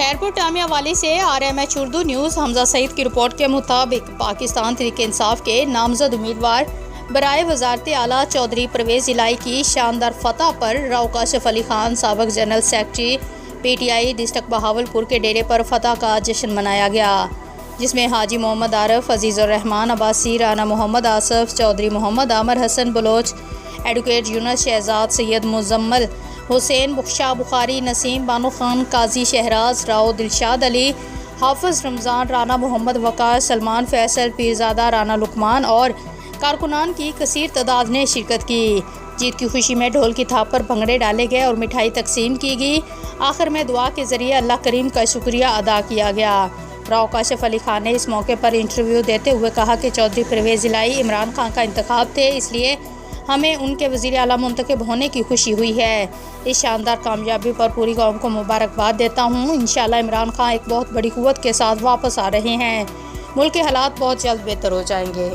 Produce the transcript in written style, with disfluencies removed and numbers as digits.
खैरपुर टामिया वाली से RMH Urdu news Hamza Saeed की रिपोर्ट के मुताबिक पाकिस्तान तहरीक इंसाफ के नामजद उम्मीदवार बराए वजारत आला चौधरी परवेज़ इलाही की शानदार फतह पर राव काशिफ अली खान साबिक़ general secretary PTI district Bahawalpur के डेरे पर फतह का जश्न मनाया गया, जिसमें हाजी मोहम्मद आरफ, अजीज़ुर रहमान अब्बासी, राना मोहम्मद आसफ, चौधरी मोहम्मद आमर हसन बलोच, एडवोकेट यूनुस शहजाद, सैयद मुजम्मल हुसैन, शाह बुखारी, नसीम बानो खान, काजी शहराज, राव दिलशाद अली, हाफिज़ रमज़ान, राना मोहम्मद वक़ार, सलमान फैसल, पीरज़ादा, राना लुकमान और कारकुनान की कसीर तादाद ने शिरकत की। जीत की खुशी में ढोल की थाप पर भंगड़े डाले गए और मिठाई तकसीम की गई। आखिर में दुआ के ज़रिए अल्लाह करीम का शुक्रिया अदा किया गया। राव काशिफ अली खान ने इस मौके पर इंटरव्यू देते हुए कहा कि चौधरी परवेज़ इलाही इमरान खान का इंतखाब थे, इसलिए हमें उनके वज़ीर आला मुंतखब होने की खुशी हुई है। इस शानदार कामयाबी पर पूरी कौम को मुबारकबाद देता हूँ। इंशाअल्लाह इमरान खान एक बहुत बड़ी क़ुव्वत के साथ वापस आ रहे हैं। मुल्क के हालात बहुत जल्द बेहतर हो जाएंगे।